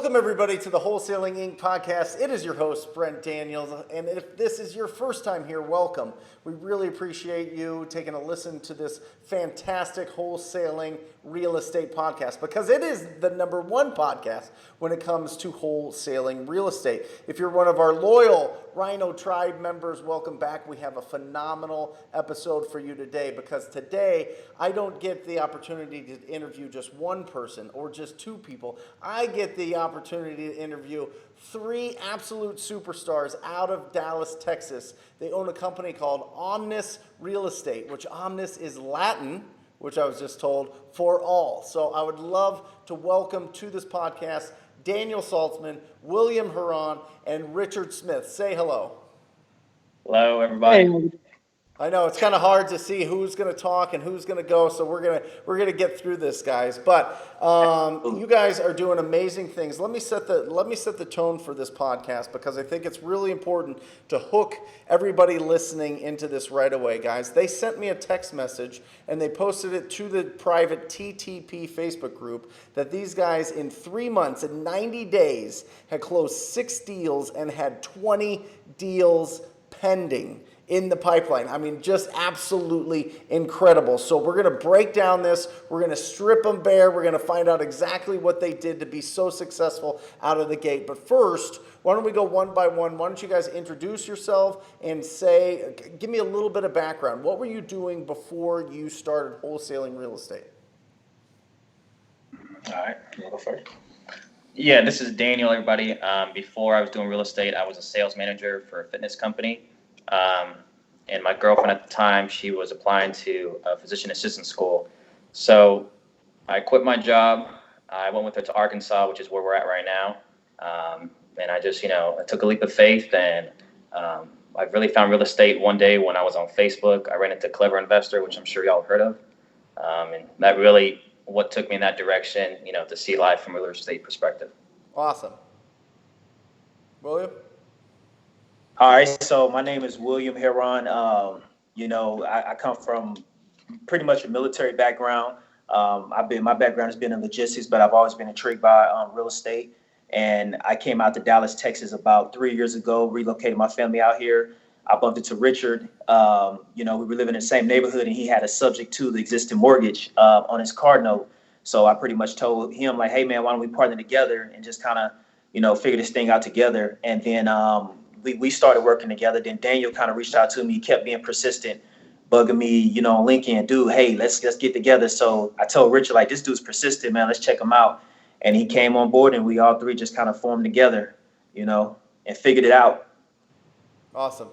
Welcome, everybody, to the Wholesaling Inc. podcast. It is your host, Brent Daniels, and if this is your first time here, welcome. We really appreciate you taking a listen to this fantastic wholesaling real estate podcast because it is the number one podcast when it comes to wholesaling real estate. If you're one of our loyal Rhino Tribe members, welcome back. We have a phenomenal episode for you today because today I don't get the opportunity to interview just one person or just two people. I get the opportunity to interview three absolute superstars out of Dallas, Texas. They own a company called Omnis Real Estate, which Omnis is Latin, which I was just told, for all. So I would love to welcome to this podcast Daniel Saltzman, William Huron, and Richard Smith. Say hello. Hello, everybody. Hey. I know it's kind of hard to see who's going to talk and who's going to go, so we're gonna get through this, guys. But you guys are doing amazing things. Let me set the tone for this podcast because I think it's really important to hook everybody listening into this right away, guys. They sent me a text message and they posted it to the private TTP Facebook group that these guys in 3 months, in 90 days, had closed 6 deals and had 20 deals pending in the pipeline. I mean, just absolutely incredible. So we're going to break down this. We're going to strip them bare. We're going to find out exactly what they did to be so successful out of the gate. But first, why don't we go one by one? Why don't you guys introduce yourself and give me a little bit of background. What were you doing before you started wholesaling real estate? All right, you go first. Yeah, this is Daniel, everybody. Before I was doing real estate, I was a sales manager for a fitness company. And my girlfriend at the time, she was applying to a physician assistant school. So I quit my job. I went with her to Arkansas, which is where we're at right now. And I just, I took a leap of faith and I really found real estate one day when I was on Facebook. I ran into Clever Investor, which I'm sure y'all heard of. And that really what took me in that direction, to see life from a real estate perspective. Awesome. William? All right, so my name is William Huron. I come from pretty much a military background. My background has been in logistics, but I've always been intrigued by real estate. And I came out to Dallas, Texas about 3 years ago, relocated my family out here. I bumped into Richard. We were living in the same neighborhood, and he had a subject to the existing mortgage on his car note. So I pretty much told him, like, hey, man, why don't we partner together and just kind of, figure this thing out together. And then we started working together. Then Daniel kind of reached out to me. He kept being persistent, bugging me, on LinkedIn, dude, hey, let's get together. So I told Richard, like, this dude's persistent, man. Let's check him out. And he came on board, and we all three just kind of formed together, and figured it out. Awesome.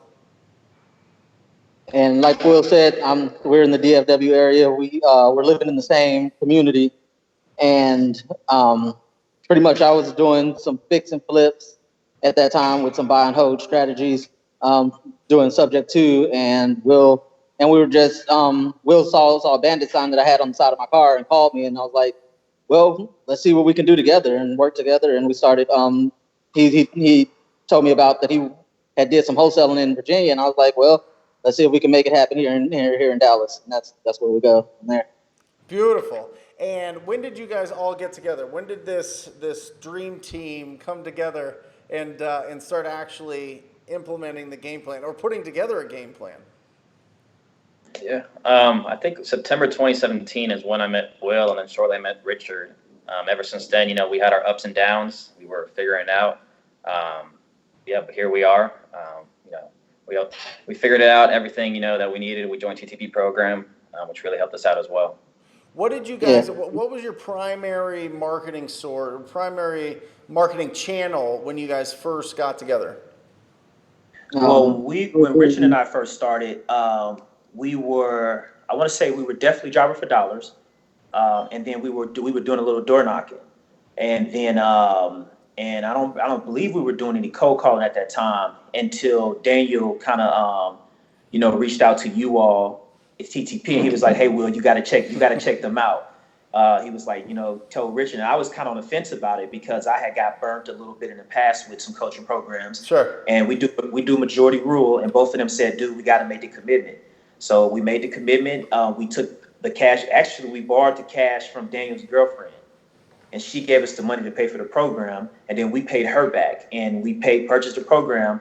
And like Will said, we're in the DFW area. We're living in the same community, and pretty much I was doing some fix and flips at that time with some buy and hold strategies, doing subject to, and we were just, Will saw a bandit sign that I had on the side of my car and called me, and I was like, well, let's see what we can do together and work together. And we started, he told me about that he had did some wholesaling in Virginia, and I was like, well, let's see if we can make it happen here in Dallas. And that's where we go from there. Beautiful. And when did you guys all get together? When did this dream team come together and start actually implementing the game plan or putting together a game plan? Yeah, I think September 2017 is when I met Will, and then shortly I met Richard. Ever since then, we had our ups and downs. We were figuring it out. But here we are. We figured it out, everything, that we needed. We joined TTP program, which really helped us out as well. What did you guys, what was your primary marketing source, primary marketing channel when you guys first got together? Well, when Richard and I first started, we were definitely driving for dollars. And then we were doing a little door knocking. And then, and I don't believe we were doing any cold calling at that time until Daniel kind of, reached out to you all. It's TTP, and he was like, "Hey, Will, you got to check them out." He was like, told Richard, and I was kind of on the fence about it because I had got burnt a little bit in the past with some coaching programs. Sure. And we do majority rule, and both of them said, "Dude, we got to make the commitment." So we made the commitment. We took the cash. Actually, we borrowed the cash from Daniel's girlfriend. and she gave us the money to pay for the program, and then we paid her back, and we purchased the program.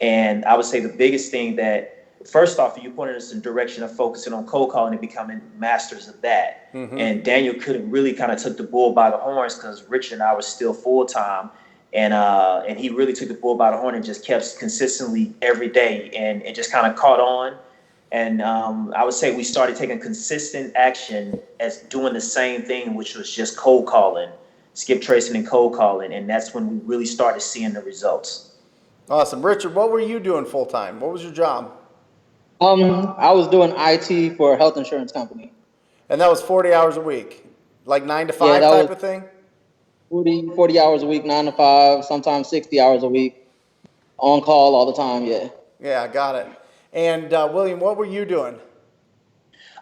And I would say the biggest thing that, first off, you pointed us in the direction of focusing on cold calling and becoming masters of that. And Daniel couldn't really kind of took the bull by the horns, because Richard and I were still full time, and he really took the bull by the horn and just kept consistently every day, and it just kind of caught on. And I would say we started taking consistent action as doing the same thing, which was just cold calling, skip tracing and cold calling. And that's when we really started seeing the results. Awesome. Richard, what were you doing full time? What was your job? I was doing IT for a health insurance company. And that was 40 hours a week, like 9 to 5 Yeah, that type was of thing? 40 hours a week, 9 to 5, sometimes 60 hours a week, on call all the time, yeah. Yeah, I got it. And William, what were you doing?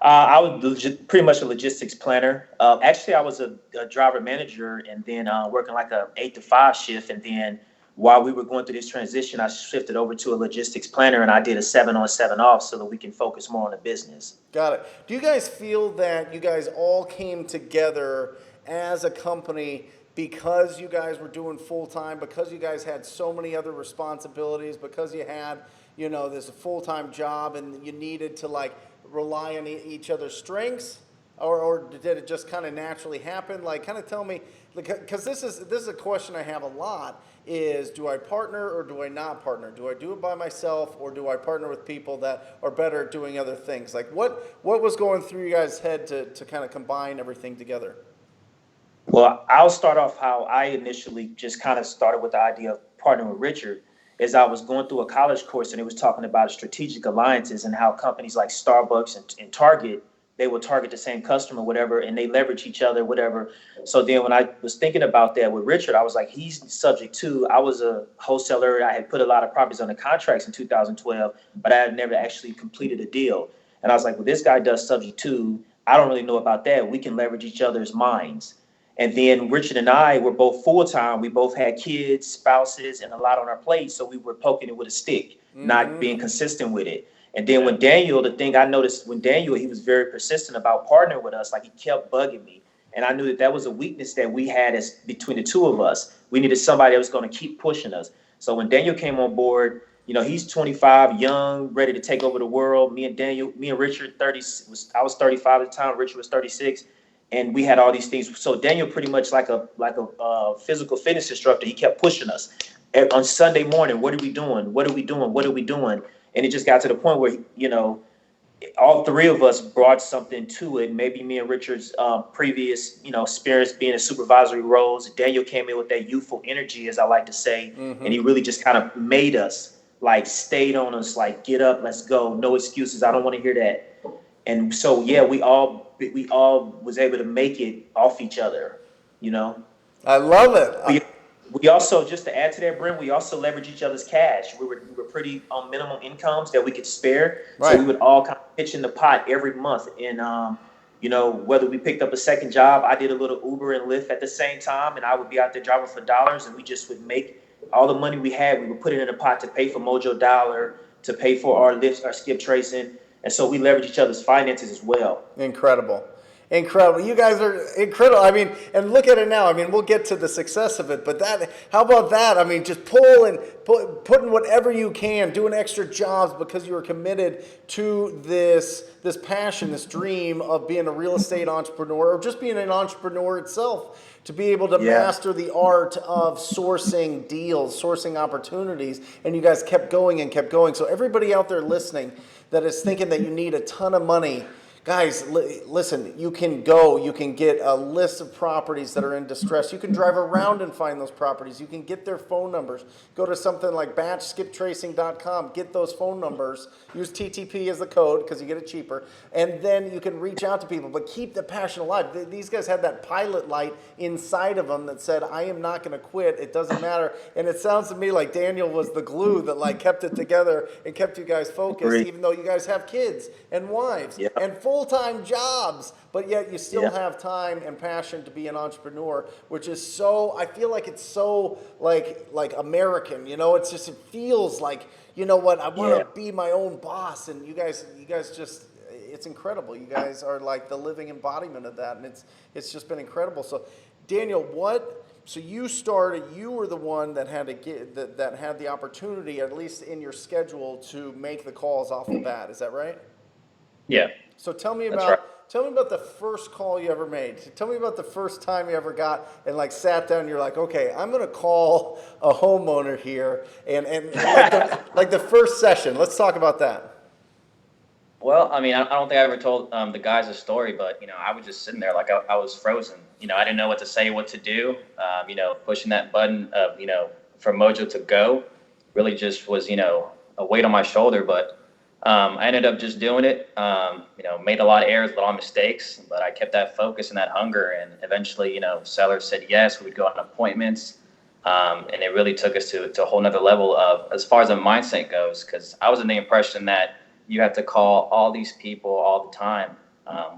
I was pretty much a logistics planner. Actually, I was a driver manager, and then working like a 8 to 5 shift. And then while we were going through this transition, I shifted over to a logistics planner, and I did a 7 on 7 off so that we can focus more on the business. Got it. Do you guys feel that you guys all came together as a company because you guys were doing full time, because you guys had so many other responsibilities, because you had, you know, this full-time job and you needed to like rely on each other's strengths, or did it just kind of naturally happen? Like, kind of tell me, because this is a question I have a lot, is do I partner or do I not partner? Do I do it by myself, or do I partner with people that are better at doing other things? Like, what was going through you guys' head to kind of combine everything together? Well, I'll start off how I initially just kind of started with the idea of partnering with Richard. Is I was going through a college course, and it was talking about strategic alliances and how companies like Starbucks and Target, they will target the same customer, whatever, and they leverage each other, whatever. So then when I was thinking about that with Richard, I was like, he's subject to, I was a wholesaler. I had put a lot of properties on the contracts in 2012, but I had never actually completed a deal. And I was like, well, this guy does subject to, I don't really know about that. We can leverage each other's minds. And then Richard and I were both full-time. We both had kids, spouses, and a lot on our plate. So we were poking it with a stick, not being consistent with it. And then when Daniel, the thing I noticed when Daniel, he was very persistent about partnering with us. Like, he kept bugging me. And I knew that was a weakness that we had as between the two of us. We needed somebody that was going to keep pushing us. So when Daniel came on board, you know, he's 25, young, ready to take over the world. Me and Richard, I was 35 at the time. Richard was 36. And we had all these things. So Daniel, pretty much like a physical fitness instructor, he kept pushing us. On Sunday morning, what are we doing? What are we doing? What are we doing? And it just got to the point where, you know, all three of us brought something to it. Maybe me and Richard's previous, you know, experience being in supervisory roles. Daniel came in with that youthful energy, as I like to say, and he really just kind of made us, like, stayed on us, like, get up, let's go, no excuses. I don't want to hear that. And so, yeah, we all was able to make it off each other, you know. I love it. We also, just to add to that, Brent, we also leverage each other's cash. We were pretty on minimum incomes that we could spare, Right. so we would all kind of pitch in the pot every month. And you know, whether we picked up a second job, I did a little Uber and Lyft at the same time, and I would be out there driving for dollars, and we just would make all the money we had. We would put it in a pot to pay for Mojo Dollar, to pay for our lifts, our skip tracing. And so we leverage each other's finances as well. Incredible. Incredible. You guys are incredible. I mean, and look at it now. I mean, we'll get to the success of it, but how about that? I mean, just putting whatever you can, doing extra jobs because you are committed to this passion, this dream of being a real estate entrepreneur, or just being an entrepreneur itself, to be able to master the art of sourcing deals, sourcing opportunities. And you guys kept going and kept going. So everybody out there listening that is thinking that you need a ton of money, guys, listen, you can get a list of properties that are in distress. You can drive around and find those properties. You can get their phone numbers. Go to something like batchskiptracing.com, get those phone numbers, use TTP as the code because you get it cheaper, and then you can reach out to people, but keep the passion alive. These guys had that pilot light inside of them that said, I am not going to quit. It doesn't matter. And it sounds to me like Daniel was the glue that like kept it together and kept you guys focused, even though you guys have kids and wives and full-time jobs, but yet you still have time and passion to be an entrepreneur, which is so, I feel like it's so like American, you know. It's just, it feels like, you know what, I want to be my own boss. And you guys just, it's incredible. You guys are like the living embodiment of that, and it's just been incredible. So Daniel, so you were the one that had to get, that had the opportunity, at least in your schedule, to make the calls off the bat. Is that right? Yeah, So tell me that's right. about the first call you ever made. Tell me about the first time you ever got and like sat down and you're like, okay, I'm gonna call a homeowner here and like the first session. Let's talk about that. Well, I mean, I don't think I ever told the guys a story, but I was just sitting there like I was frozen. I didn't know what to say, what to do. Pushing that button of for Mojo to go really just was a weight on my shoulder. But I ended up just doing it. Made a lot of errors, a lot of mistakes, but I kept that focus and that hunger. And eventually, sellers said yes. We would go on appointments, and it really took us to a whole nother level of as far as the mindset goes. Because I was in the impression that you have to call all these people all the time,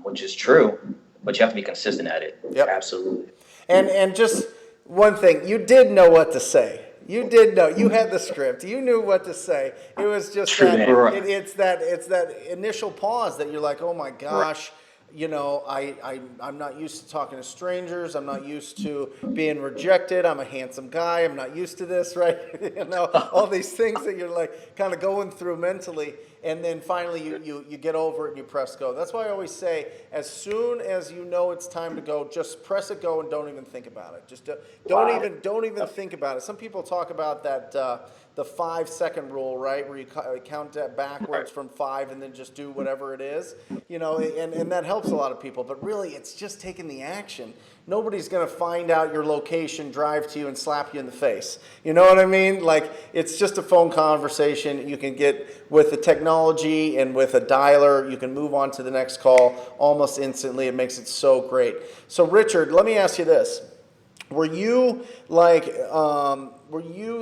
which is true, but you have to be consistent at it. Yep. Absolutely. And just one thing, you did know what to say. You did know. You had the script. You knew what to say. It was just True that that. it's that initial pause that you're like, oh my gosh. I'm not used to talking to strangers. I'm not used to being rejected. I'm a handsome guy. I'm not used to this, right? All these things that you're like kind of going through mentally. And then finally you get over it and you press go. That's why I always say, as soon as you know it's time to go, just press it go and don't even think about it. Just don't even think about it. Some people talk about that the 5-second rule, right, where you count that backwards from 5 and then just do whatever it is, and that helps a lot of people. But really, it's just taking the action. Nobody's going to find out your location, drive to you, and slap you in the face. You know what I mean? Like, it's just a phone conversation. You can get with the technology and with a dialer, you can move on to the next call almost instantly. It makes it so great. So, Richard, let me ask you this. Were you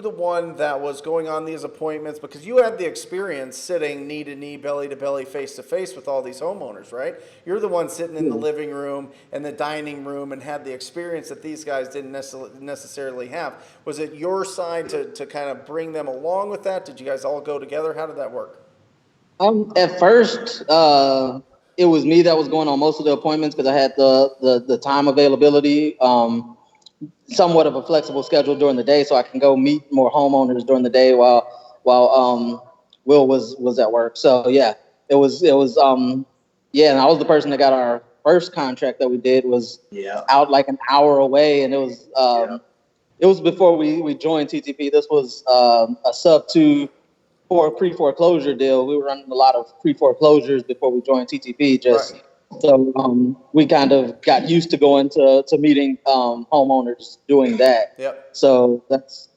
the one that was going on these appointments? Because you had the experience sitting knee to knee, belly to belly, face to face with all these homeowners, right? You're the one sitting in the living room and the dining room and had the experience that these guys didn't necessarily have. Was it your side to kind of bring them along with that? Did you guys all go together? How did that work? At first, it was me that was going on most of the appointments because I had the time availability. Somewhat of a flexible schedule during the day, so I can go meet more homeowners during the day while Will was at work. So yeah, it was and I was the person that got our first contract that we did was out like an hour away, and it was before we joined TTP. This was a sub 2 for a pre-foreclosure deal. We were running a lot of pre-foreclosures before we joined TTP. Right. So we kind of got used to going to meeting homeowners doing that. Yep. So that's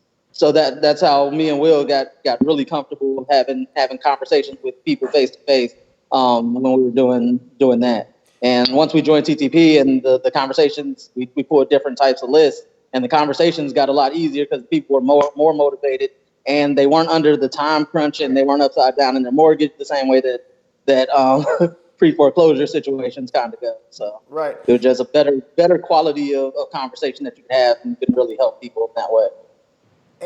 how me and Will got really comfortable having conversations with people face to face when we were doing that. And once we joined TTP and the conversations, we pulled different types of lists, and the conversations got a lot easier because people were more motivated, and they weren't under the time crunch, and they weren't upside down in their mortgage the same way that pre-foreclosure situations kind of go. So right. it was just a better quality of conversation that you can have, and you can really help people in that way.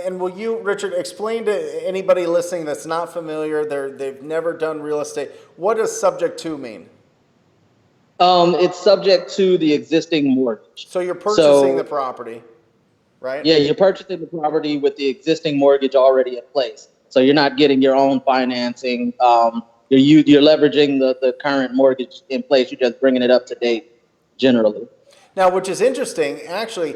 And will you, Richard, explain to anybody listening that's not familiar, they've never done real estate, what does subject to mean? It's subject to the existing mortgage. So you're purchasing the property, right? Yeah, you're purchasing the property with the existing mortgage already in place. So you're not getting your own financing. You're leveraging the current mortgage in place. You're just bringing it up to date generally. Now, which is interesting, actually,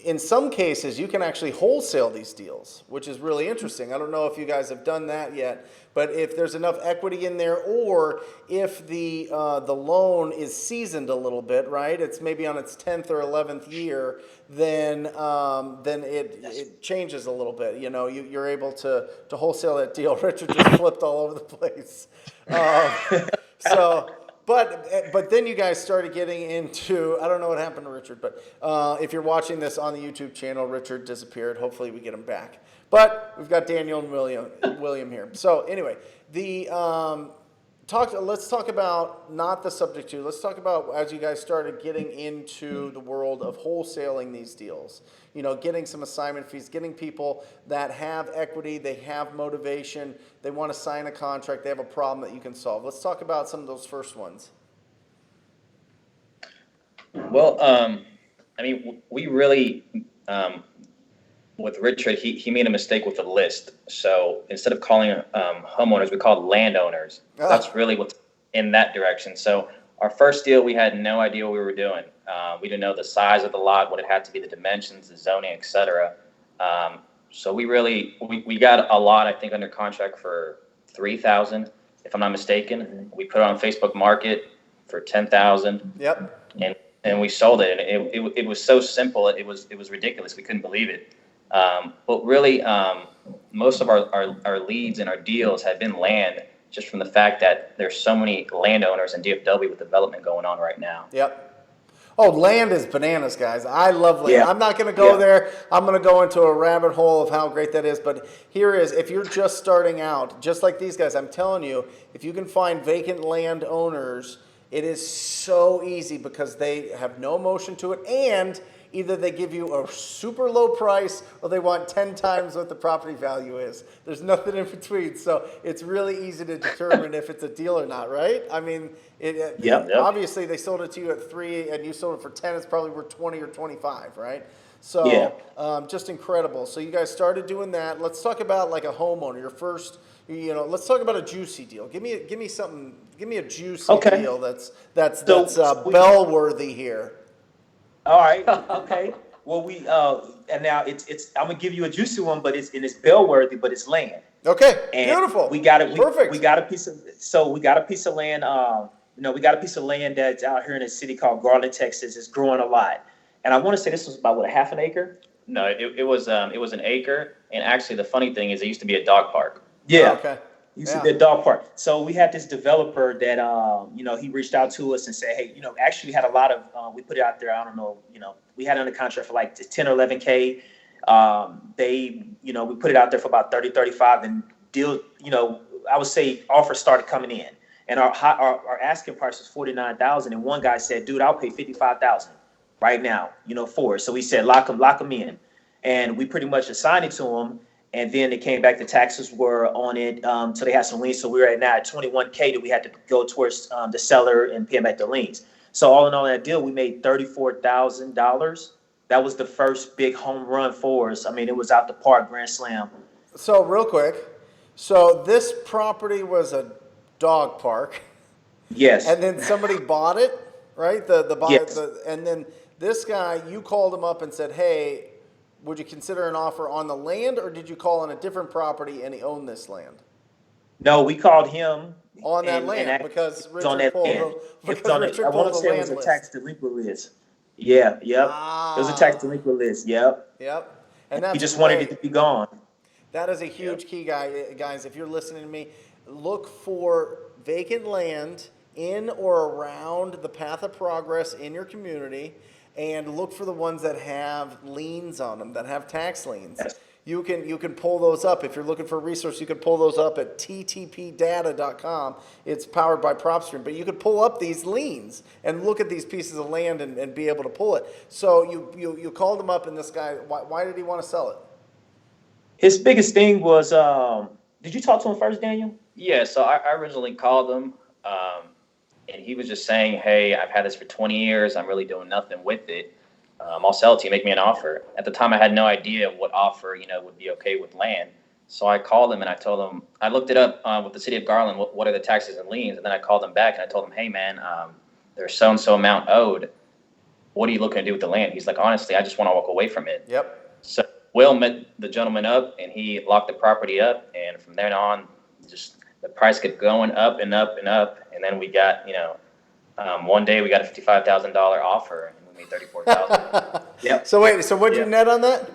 in some cases, you can actually wholesale these deals, which is really interesting. I don't know if you guys have done that yet, but if there's enough equity in there, or if the loan is seasoned a little bit, right? It's maybe on its 10th or 11th year, then it changes a little bit. You're able to wholesale that deal. Richard just flipped all over the place. But then you guys started getting into, I don't know what happened to Richard, but if you're watching this on the YouTube channel, Richard disappeared. Hopefully we get him back. But we've got Daniel and William here. So anyway, let's talk about not the subject to. Let's talk about as you guys started getting into the world of wholesaling these deals. Getting some assignment fees, getting people that have equity, they have motivation, they want to sign a contract, they have a problem that you can solve. Let's talk about some of those first ones. Well, I mean, we really, with Richard, he made a mistake with the list. So instead of calling homeowners, we called landowners. So that's really what's in that direction. So our first deal, we had no idea what we were doing. We didn't know the size of the lot, what it had to be, the dimensions, the zoning, et cetera. So we got a lot, I think, under contract for 3,000, if I'm not mistaken. We put it on Facebook Market for 10,000. Yep. And we sold it, and it was so simple. It was ridiculous. We couldn't believe it. But really, most of our leads and our deals have been land, just from the fact that there's so many landowners in DFW with development going on right now. Yep. Oh, land is bananas, guys. I love land. Yeah. I'm not going to go there. I'm going to go into a rabbit hole of how great that is. But here is, if you're just starting out, just like these guys, I'm telling you, if you can find vacant land owners, it is so easy because they have no emotion to it, and either they give you a super low price or they want 10 times what the property value is. There's nothing in between. So it's really easy to determine if it's a deal or not, right? I mean, obviously they sold it to you at 3 and you sold it for 10. It's probably worth 20 or 25, right? So just incredible. So you guys started doing that. Let's talk about like a homeowner, your first, let's talk about a juicy deal. Give me something, give me a juicy deal that's bell-worthy here. All right. Okay. Well, and now it's I'm gonna give you a juicy one, but it's bell-worthy, but it's land. Okay. And beautiful. We got it. Perfect. We got a piece of land. We got a piece of land that's out here in a city called Garland, Texas. It's growing a lot, and I want to say this was about half an acre. No, it was an acre, and actually the funny thing is it used to be a dog park. Yeah. Oh, okay. Used to be a dog park. So we had this developer that, he reached out to us and said, hey, actually we had a lot of, we put it out there. I don't know, we had it under contract for like 10 or 11K. We put it out there for about 30, 35 and deal, I would say offers started coming in, and our asking price was 49,000. And one guy said, dude, I'll pay 55,000 right now, for it. So we said, lock them in. And we pretty much assigned it to him. And then it came back, the taxes were on it, so they had some liens. So we were now at 21K that we had to go towards the seller and pay back the liens. So all in all, in that deal, we made $34,000. That was the first big home run for us. I mean, it was out the park, grand slam. So real quick, so this property was a dog park. Yes. And then somebody bought it, right? Yes. And then this guy, you called him up and said, hey, would you consider an offer on the land, or did you call on a different property and he owned this land? No, we called him on that land because Richard on that pulled land. I want to say it was a tax delinquent list. Yeah, yep. It was a tax delinquent list. Yep. And that's he just wanted it to be gone. That is a huge key, guys. If you're listening to me, look for vacant land in or around the path of progress in your community, and look for the ones that have liens on them, that have tax liens. Yes. You can pull those up. If you're looking for a resource, you can pull those up at ttpdata.com. It's powered by PropStream. But you could pull up these liens and look at these pieces of land and be able to pull it. So you called him up, and this guy, why did he want to sell it? His biggest thing was, did you talk to him first, Daniel? Yeah, so I originally called him, and he was just saying, hey, I've had this for 20 years. I'm really doing nothing with it. I'll sell it to you. Make me an offer. At the time, I had no idea what offer, would be okay with land. So I called him and I told him, I looked it up with the city of Garland, what are the taxes and liens? And then I called him back and I told him, hey, man, there's so-and-so amount owed. What are you looking to do with the land? He's like, honestly, I just want to walk away from it. Yep. So Will met the gentleman up and he locked the property up. And from then on, just the price kept going up and up and up. And then we got, one day we got a $55,000 offer. Made $34,000. Yep. So wait, so what'd you net on that?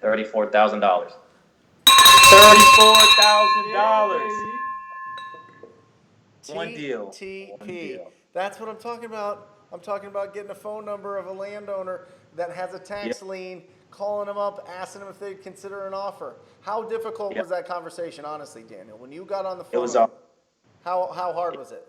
$34,000. $34,000. One deal. TTP. That's what I'm talking about. I'm talking about getting a phone number of a landowner that has a tax lien, calling them up, asking them if they'd consider an offer. How difficult was that conversation, honestly, Daniel? When you got on the phone, It was how hard was it?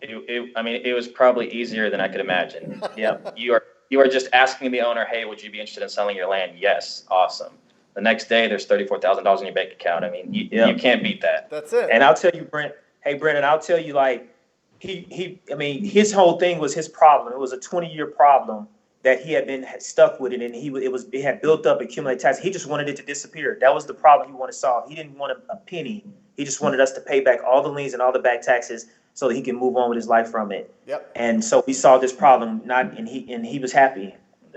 It was probably easier than I could imagine. Yeah, you are just asking the owner, hey, would you be interested in selling your land? Yes, awesome. The next day, there's $34,000 in your bank account. I mean, you can't beat that. That's it. And I'll tell you, Brent. Hey, Brent, and I'll tell you, like, his whole thing was his problem. It was a 20-year problem, that he had been stuck with it, and it had built up, accumulated taxes. He just wanted it to disappear. That was the problem he wanted to solve. He didn't want a penny. He just wanted us to pay back all the liens and all the back taxes so that he can move on with his life from it. Yep. And so we solved this problem, and he was happy,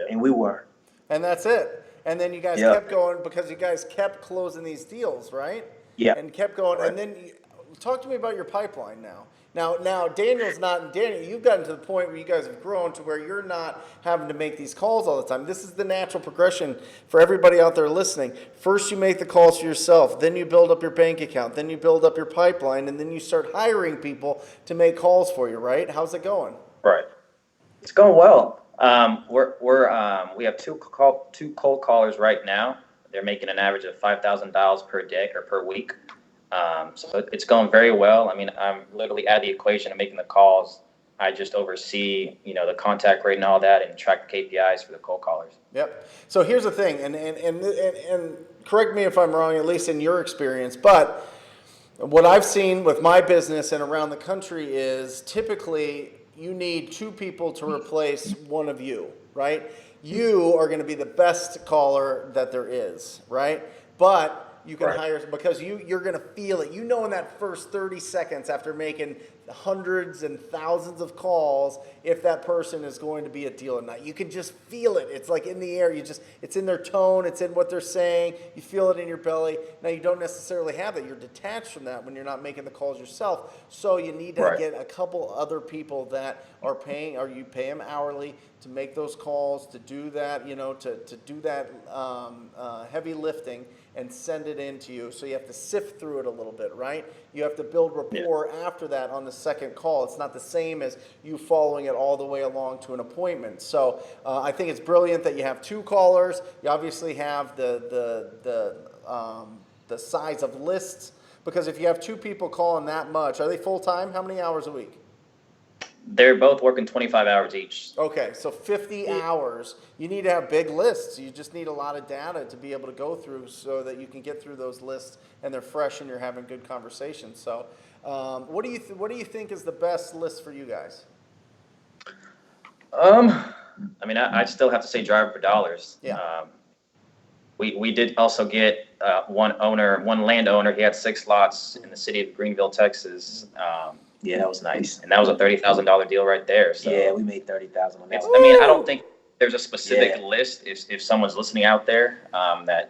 and we were. And that's it. And then you guys kept going because you guys kept closing these deals, right? Yeah. And kept going. Right. And then talk to me about your pipeline now. Now, Daniel's not. Daniel, you've gotten to the point where you guys have grown to where you're not having to make these calls all the time. This is the natural progression for everybody out there listening. First, you make the calls for yourself. Then you build up your bank account. Then you build up your pipeline, and then you start hiring people to make calls for you. Right? How's it going? Right. It's going well. We have two cold callers right now. They're making an average of $5,000 per day or per week. So it's going very well. I mean, I'm literally at the equation of making the calls. I just oversee, the contact rate and all that, and track the KPIs for the cold callers. Yep. So here's the thing, and correct me if I'm wrong, at least in your experience, but what I've seen with my business and around the country is typically you need two people to replace one of you, right? You are going to be the best caller that there is, right? But you can hire, because you're going to feel it. In that first 30 seconds after making hundreds and thousands of calls, if that person is going to be a deal or not. You can just feel it. It's like in the air. It's in their tone. It's in what they're saying. You feel it in your belly. Now, you don't necessarily have that. You're detached from that when you're not making the calls yourself. So you need to get a couple other people that are paying, or you pay them hourly to make those calls, to do that, to do that heavy lifting and send it in to you. So you have to sift through it a little bit, right? You have to build rapport after that on the second call. It's not the same as you following it all the way along to an appointment. So I think it's brilliant that you have two callers. You obviously have the size of lists, because if you have two people calling that much, are they full-time? How many hours a week? They're both working 25 hours each. Okay, so 50 hours. You need to have big lists. You just need a lot of data to be able to go through so that you can get through those lists and they're fresh and you're having good conversations. So what do you think is the best list for you guys? I mean, I still have to say driver for dollars. Yeah. We did also get one landowner. He had 6 lots in the city of Greenville, Texas. Yeah, that was nice. And that was a $30,000 deal right there. So Yeah, we made $30,000 on that. I mean, I don't think there's a specific list. If someone's listening out there, that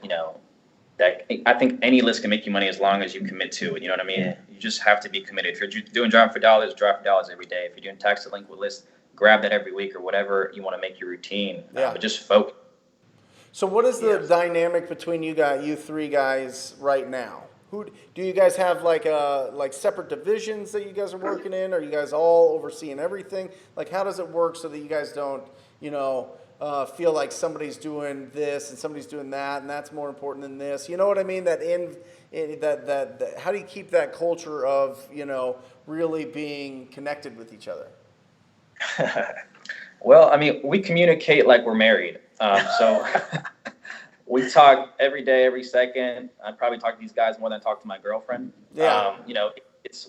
I think any list can make you money as long as you commit to it. You know what I mean? Yeah. You just have to be committed. If you're doing drive for dollars every day. If you're doing tax delinquent lists, grab that every week or whatever you want to make your routine. Yeah. But just focus. So what is the dynamic between you three guys right now? Who do you guys have, like separate divisions that you guys are working in? Are you guys all overseeing everything? Like, how does it work so that you guys don't, feel like somebody's doing this and somebody's doing that, and that's more important than this? You know what I mean? That how do you keep that culture of, really being connected with each other? Well, I mean, we communicate like we're married. So we talk every day, every second. I probably talk to these guys more than I talk to my girlfriend. Yeah.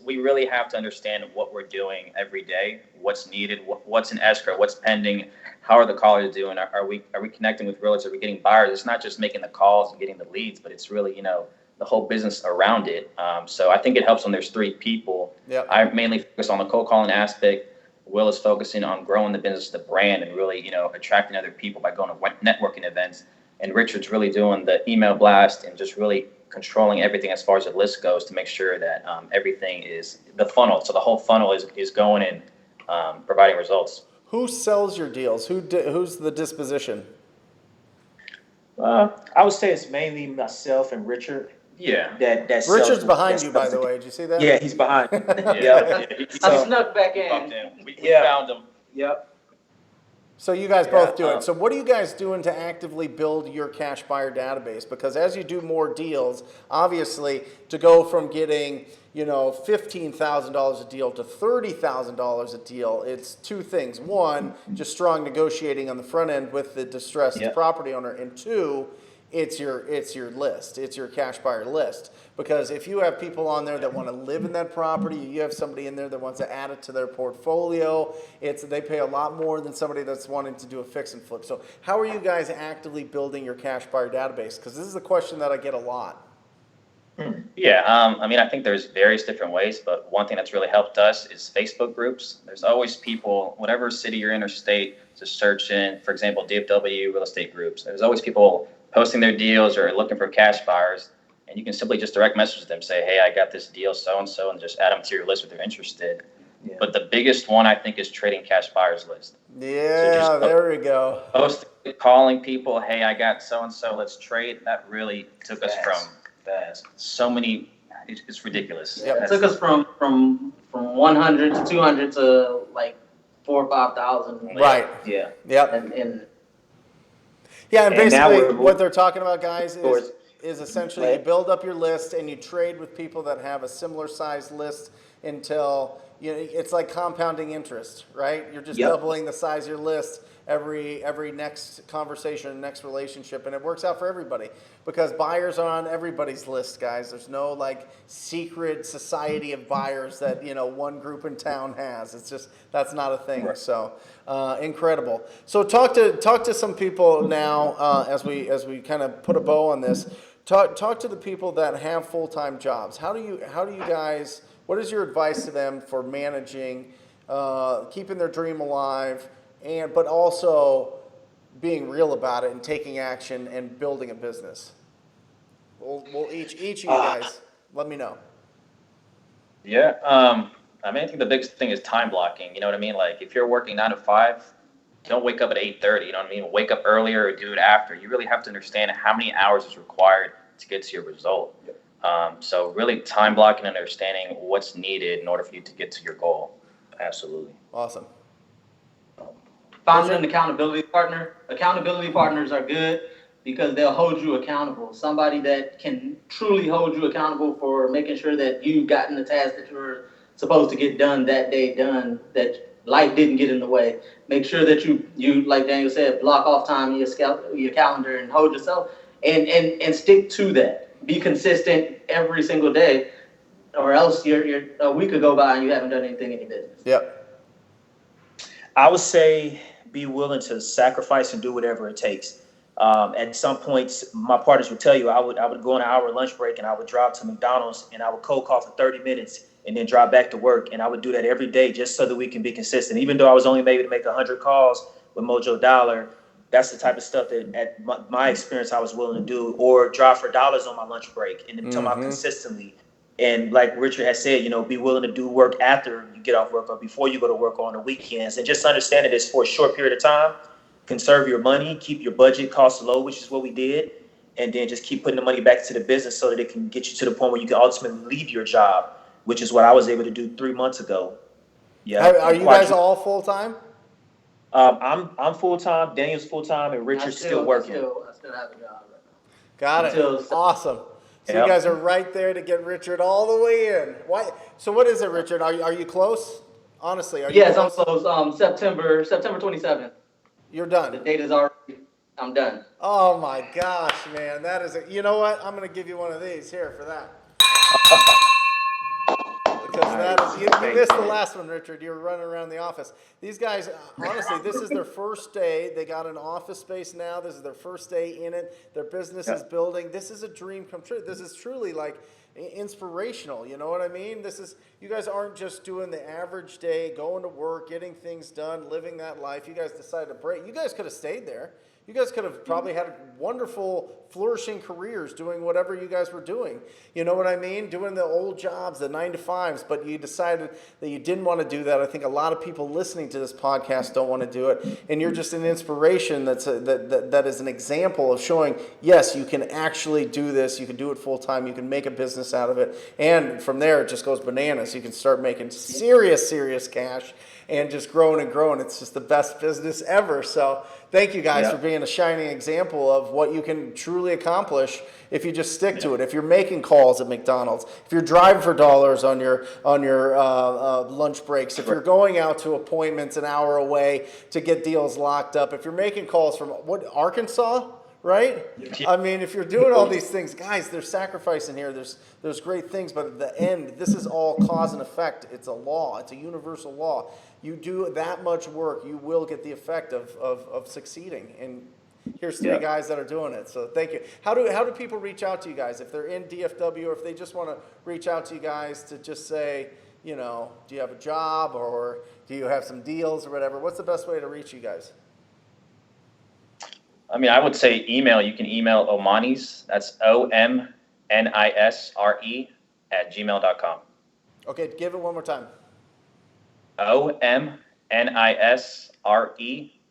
We really have to understand what we're doing every day, what's needed, what's in escrow, what's pending, how are the callers doing? Are we connecting with realtors? Are we getting buyers? It's not just making the calls and getting the leads, but it's really, the whole business around it. So I think it helps when there's 3 people. Yep. I mainly focus on the cold calling aspect. Will is focusing on growing the business, the brand, and really, attracting other people by going to networking events. And Richard's really doing the email blast and just really controlling everything as far as the list goes to make sure that everything is the funnel. So the whole funnel is going and providing results. Who sells your deals? Who's the disposition? I would say it's mainly myself and Richard. Yeah. That Richard's behind you, by the way. Did you see that? Yeah, he's behind. Yeah. I snuck back Bumped in. in. We found him. Yep. So you guys both do it. So what are you guys doing to actively build your cash buyer database? Because as you do more deals, obviously, to go from getting, $15,000 a deal to $30,000 a deal, it's 2 things. 1, just strong negotiating on the front end with the distressed property owner. And 2, it's your list, it's your cash buyer list. Because if you have people on there that want to live in that property, you have somebody in there that wants to add it to their portfolio, they pay a lot more than somebody that's wanting to do a fix and flip. So how are you guys actively building your cash buyer database? Because this is a question that I get a lot. Yeah, I mean, I think there's various different ways, but one thing that's really helped us is Facebook groups. There's always people, whatever city you're in or state, just search in, for example, DFW real estate groups. There's always people posting their deals or looking for cash buyers, and you can simply just direct message them, say, hey, I got this deal, so-and-so, and just add them to your list if they're interested. Yeah. But the biggest one, I think, is trading cash buyers list. Yeah, so there we go. Calling people, hey, I got so-and-so, let's trade. That really took us from so many, it's ridiculous. Yeah, it took us from 100 to 200 to like 4,000 or 5,000. Right. Yeah. Yep. And basically what they're talking about, guys, is essentially you build up your list and you trade with people that have a similar size list until it's like compounding interest, right? You're just doubling the size of your list every next conversation, next relationship, and it works out for everybody because buyers are on everybody's list, guys. There's no like secret society of buyers that one group in town has. It's just that's not a thing. Right. So incredible. So talk to some people now as we kind of put a bow on this. Talk to the people that have full-time jobs. How do you guys? What is your advice to them for managing, keeping their dream alive? But also being real about it and taking action and building a business. We'll each of you guys let me know. Yeah, I mean, I think the biggest thing is time blocking. You know what I mean? Like if you're working 9 to 5, don't wake up at 8:30. You know what I mean? Wake up earlier or do it after. You really have to understand how many hours is required to get to your result. So really time blocking and understanding what's needed in order for you to get to your goal. Absolutely. Awesome. Finding an accountability partner. Accountability partners are good because they'll hold you accountable. Somebody that can truly hold you accountable for making sure that you've gotten the task that you were supposed to get done that day done, that life didn't get in the way. Make sure that you like Daniel said, block off time in your calendar and hold yourself and stick to that. Be consistent every single day, or else you're a week will go by and you haven't done anything in your business. Yep. I would say be willing to sacrifice and do whatever it takes. At some points, my partners would tell you I would go on an hour lunch break and I would drive to McDonald's and I would cold call for 30 minutes and then drive back to work. And I would do that every day just so that we can be consistent. Even though I was only maybe to make 100 calls with Mojo Dollar, that's the type of stuff that at my experience I was willing to do, or drive for dollars on my lunch break and talk about consistently. And like Richard has said, be willing to do work after you get off work or before you go to work on the weekends. And just understand that it's for a short period of time. Conserve your money, keep your budget costs low, which is what we did. And then just keep putting the money back to the business so that it can get you to the point where you can ultimately leave your job, which is what I was able to do 3 months ago. Yeah. Are you guys all full-time? I'm full-time, Daniel's full-time, and Richard's still working. I still have a job right now. Got it. Awesome. So you guys are right there to get Richard all the way in. Why? So what is it, Richard? Are you close? Honestly, are you close? Yes, I'm close. September 27th. You're done. The date is already. I'm done. Oh my gosh, man, that is you know what? I'm gonna give you one of these here for that. Because that is you missed the last one, Richard. You were running around the office. These guys, honestly, this is their first day. They got an office space now. This is their first day in it. Their business is building. This is a dream come true. This is truly like inspirational. You know what I mean? You guys aren't just doing the average day, going to work, getting things done, living that life. You guys decided to break. You guys could have stayed there. You guys could have probably had wonderful, flourishing careers doing whatever you guys were doing. You know what I mean? Doing the old jobs, the 9 to 5s, but you decided that you didn't want to do that. I think a lot of people listening to this podcast don't want to do it. And you're just an inspiration that is an example of showing, yes, you can actually do this. You can do it full time. You can make a business out of it. And from there, it just goes bananas. You can start making serious cash and just growing and growing. It's just the best business ever. So thank you guys for being a shining example of what you can truly accomplish if you just stick to it. If you're making calls at McDonald's, if you're driving for dollars on your lunch breaks, if you're going out to appointments an hour away to get deals locked up, if you're making calls from Arkansas, right? I mean, if you're doing all these things, guys, there's sacrifice in here. There's great things, but at the end, this is all cause and effect. It's a law. It's a universal law. You do that much work, you will get the effect of succeeding. And here's three guys that are doing it. So thank you. How do people reach out to you guys if they're in DFW, or if they just want to reach out to you guys to just say, you know, do you have a job, or do you have some deals or whatever? What's the best way to reach you guys? I mean, I would say email. You can email Omanisre, that's OMNISRE @gmail.com. Okay, give it one more time. OMNISRE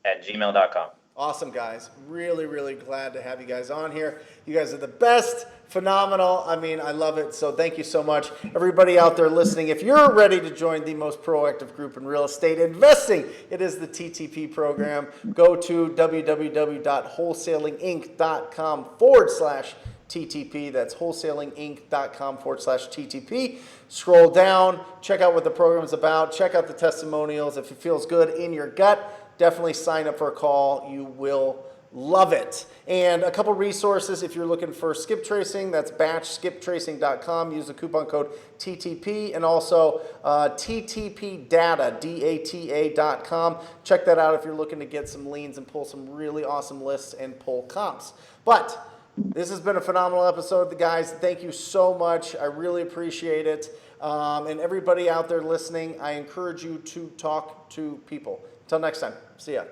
@gmail.com. Awesome, guys. Really, really glad to have you guys on here. You guys are the best. Phenomenal. I mean, I love it. So thank you so much. Everybody out there listening, if you're ready to join the most proactive group in real estate investing, it is the TTP program. Go to www.wholesalinginc.com/TTP. That's wholesalinginc.com/TTP. Scroll down, check out what the program is about, check out the testimonials. If it feels good in your gut, definitely sign up for a call. You will love it. And a couple resources if you're looking for skip tracing, that's batchskiptracing.com. Use the coupon code TTP, and also ttpdata.com. Check that out if you're looking to get some leads and pull some really awesome lists and pull comps. But this has been a phenomenal episode, guys. Thank you so much. I really appreciate it. And everybody out there listening, I encourage you to talk to people. Until next time, see ya.